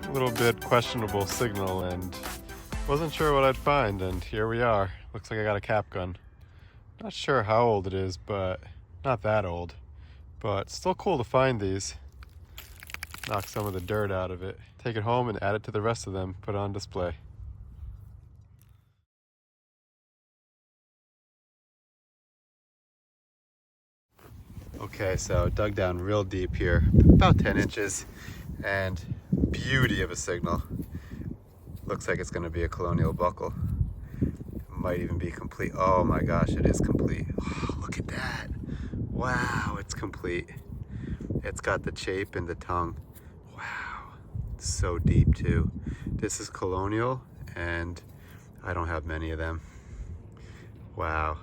a little bit questionable signal and wasn't sure what I'd find, and here we are. Looks like I got a cap gun. Not sure how old it is, but not that old. But still cool to find these. Knock some of the dirt out of it. Take it home and add it to the rest of them. Put it on display. Okay, so dug down real deep here, about 10 inches, and beauty of a signal. Looks like it's gonna be a colonial buckle. Might even be complete. Oh my gosh, it is complete. Oh, look at that. Wow, it's complete. It's got the shape and the tongue. Wow, it's so deep too. This is colonial, and I don't have many of them. Wow.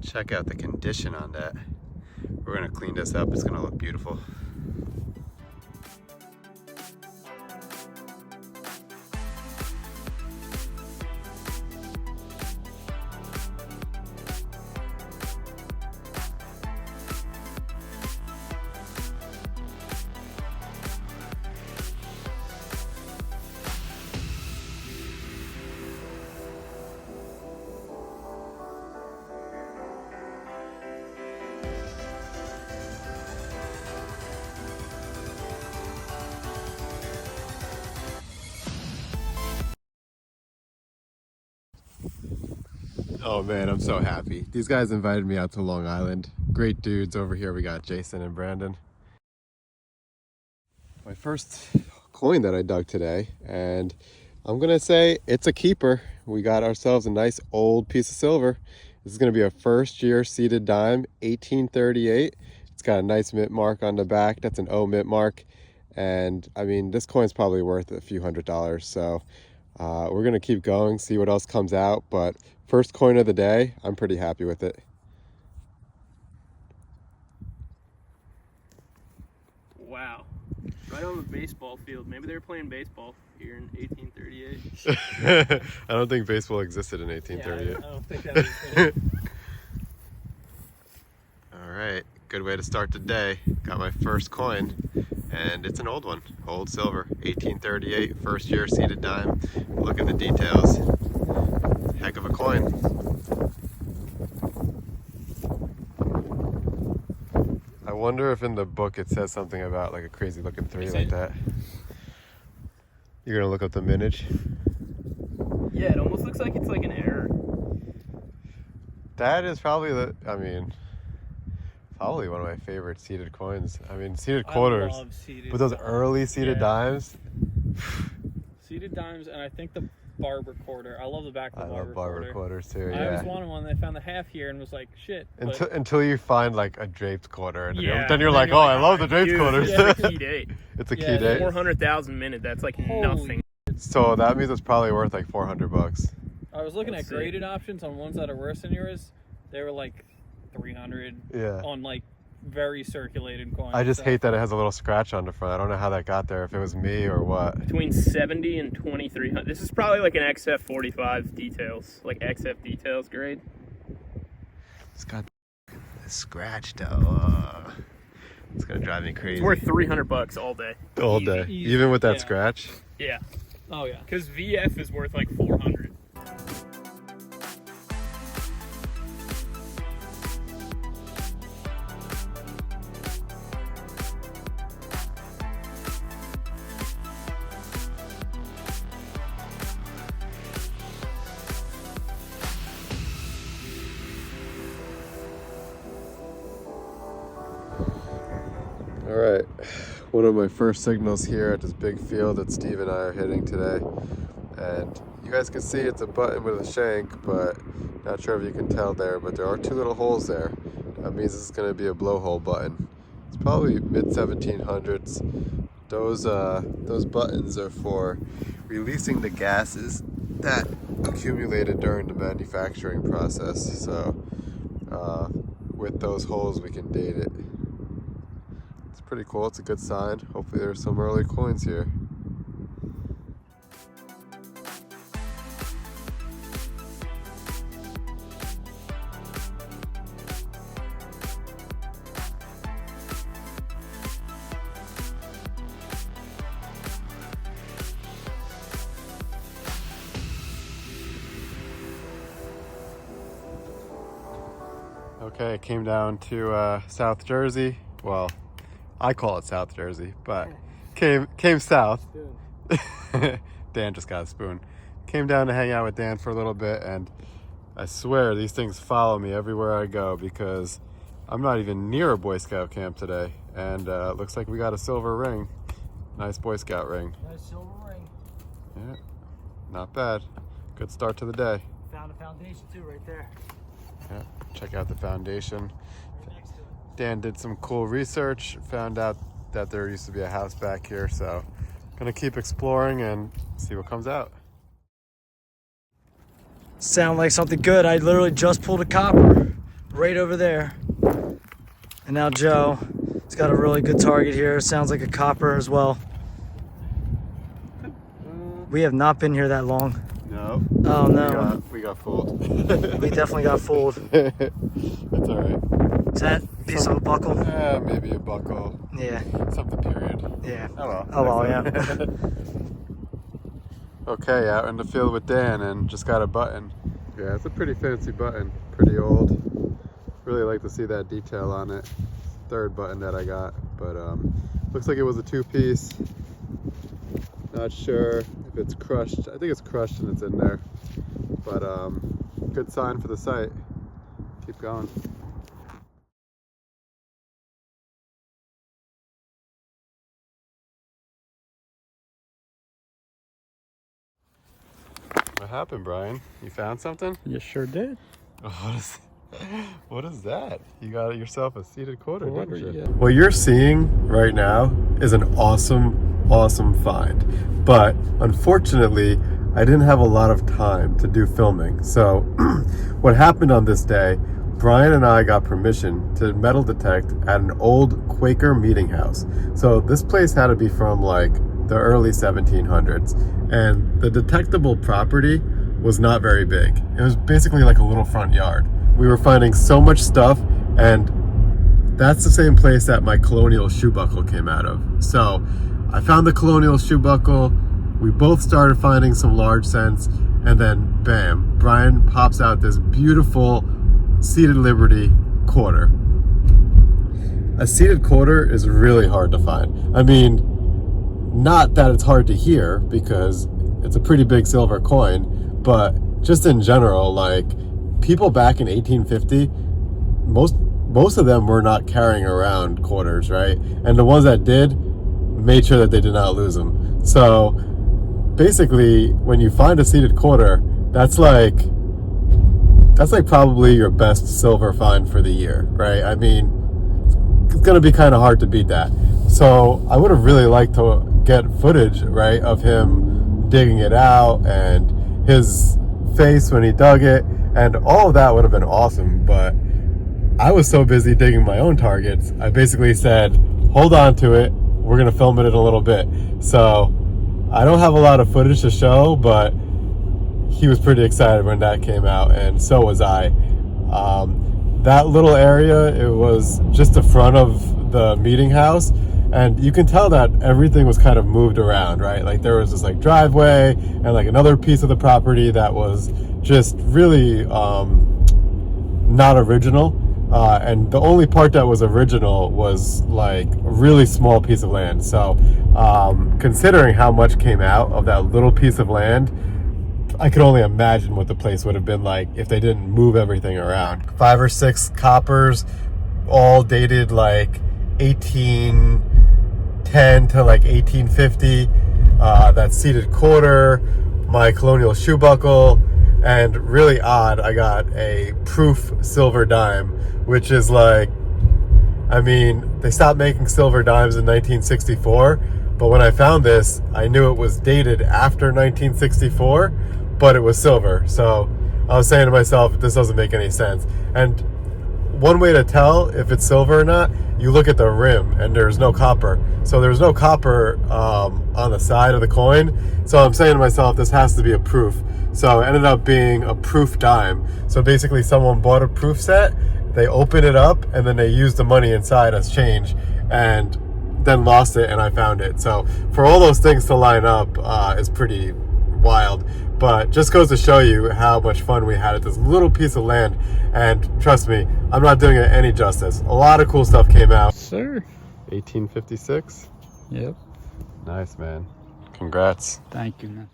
Check out the condition on that. We're gonna clean this up. It's gonna look beautiful. Oh man, I'm so happy. These guys invited me out to Long Island. Great dudes. Over here we got Jason and Brandon. My first coin that I dug today, and I'm gonna say it's a keeper. We got ourselves a nice old piece of silver. This is gonna be a first year seeded dime, 1838. It's got a nice mint mark on the back. That's an O mint mark. And I mean, this coin's probably worth a few $100s. So we're gonna keep going, see what else comes out. But first coin of the day, I'm pretty happy with it. Wow. Right on the baseball field. Maybe they were playing baseball here in 1838. I don't think baseball existed in 1838. Yeah, I don't think that was All right, good way to start the day. Got my first coin, and it's an old one. Old silver, 1838, first year seeded dime. Look at the details. Heck of a coin. I wonder if in the book it says something about like a crazy looking 3 like that. You're gonna look up the mintage? Yeah, it almost looks like it's like an error. That is probably probably one of my favorite seeded coins. I mean, seeded quarters. I love seeded But those dimes. early seeded dimes. Seeded dimes, and I think the barber quarter. I love the back of the I barber love barber quarter. quarters too. I always Yeah. wanted one. They found the half here and was like, shit. But Until you find like a draped quarter, and yeah, then you're like, oh, I love the draped dude, quarters. Yeah, it's a key date. It's a key Yeah, date. 400,000 minute. That's like nothing. So that means it's probably worth like $400. I was looking Let's at see. graded options on ones that are worse than yours. They were like 300 Yeah. on like very circulated coins. I just so hate that it has a little scratch on the front. I don't know how that got there. If it was me or what. between 70 and 2300. This is probably like an XF45 details, like XF details grade. It's got a scratch though. It's gonna drive me crazy. It's worth $300 all day. all Easy, day, easy. even with that Yeah. scratch. Yeah. Oh yeah. Because VF is worth like 400. All right, one of my first signals here at this big field that Steve and I are hitting today. And you guys can see it's a button with a shank, but not sure if you can tell there, but there are 2 little holes there. That means this is gonna be a blowhole button. It's probably mid-1700s. Those buttons are for releasing the gases that accumulated during the manufacturing process. So with those holes, we can date it. It's pretty cool. It's a good sign. Hopefully there's some early coins here. Okay, I came down to South Jersey. Well, I call it South Jersey, but came south. Dan just got a spoon. Came down to hang out with Dan for a little bit, and I swear these things follow me everywhere I go because I'm not even near a Boy Scout camp today, and it looks like we got a silver ring. Nice Boy Scout ring. Nice silver ring. Yeah, not bad. Good start to the day. Found a foundation too right there. Yeah, check out the foundation. Right next to it. Dan did some cool research, found out that there used to be a house back here, so gonna keep exploring and see what comes out. Sound like something good. I literally just pulled a copper right over there. And now Joe has got a really good target here. Sounds like a copper as well. We have not been here that long. No. Oh no. We got fooled. We definitely got fooled. That's alright. Is that a piece of a buckle? Maybe a buckle. Yeah. Something period. Yeah. Oh well. Oh well, yeah. Okay, out in the field with Dan and just got a button. Yeah, it's a pretty fancy button. Pretty old. Really like to see that detail on it. Third button that I got, but looks like it was a two-piece. Not sure if it's crushed. I think it's crushed and it's in there, but good sign for the site. Keep going. What happened, Brian? You found something? You sure did. What is that? You got yourself a seated quarter, didn't you? Yeah. What you're seeing right now is an awesome find. But unfortunately, I didn't have a lot of time to do filming. So what happened on this day, Brian and I got permission to metal detect at an old Quaker meeting house. So this place had to be from like the early 1700s. And the detectable property was not very big. It was basically like a little front yard. We were finding so much stuff, and that's the same place that my colonial shoe buckle came out of. So I found the colonial shoe buckle, we both started finding some large cents, and then bam, Brian pops out this beautiful seated Liberty quarter. A seated quarter is really hard to find. I mean, not that it's hard to hear because it's a pretty big silver coin, but just in general, like people back in 1850, most of them were not carrying around quarters, right? And the ones that did made sure that they did not lose them. So basically, when you find a seated quarter, that's like probably your best silver find for the year, right? I mean, it's gonna be kind of hard to beat that. So I would have really liked to get footage, right, of him digging it out and his face when he dug it, and all of that would have been awesome. But I was so busy digging my own targets, I basically said, hold on to it, we're gonna film it in a little bit. So I don't have a lot of footage to show, but he was pretty excited when that came out, and so was I. That little area, it was just the front of the meeting house, and you can tell that everything was kind of moved around, right? Like there was this like driveway and like another piece of the property that was just really not original. And the only part that was original was like a really small piece of land. So considering how much came out of that little piece of land, I could only imagine what the place would have been like if they didn't move everything around. 5 or 6 coppers, all dated like 1810 to like 1850. That seated quarter, my colonial shoe buckle, and really odd, I got a proof silver dime, which is like, I mean, they stopped making silver dimes in 1964, but when I found this, I knew it was dated after 1964, but it was silver. So I was saying to myself, this doesn't make any sense. And one way to tell if it's silver or not, you look at the rim and there's no copper. So there's no copper on the side of the coin. So I'm saying to myself, this has to be a proof. So it ended up being a proof dime. So basically someone bought a proof set, they opened it up, and then they used the money inside as change, and then lost it, and I found it. So for all those things to line up is pretty wild, but just goes to show you how much fun we had at this little piece of land. And trust me, I'm not doing it any justice. A lot of cool stuff came out. Sir. 1856. Yep. Nice, man. Congrats. Thank you, man.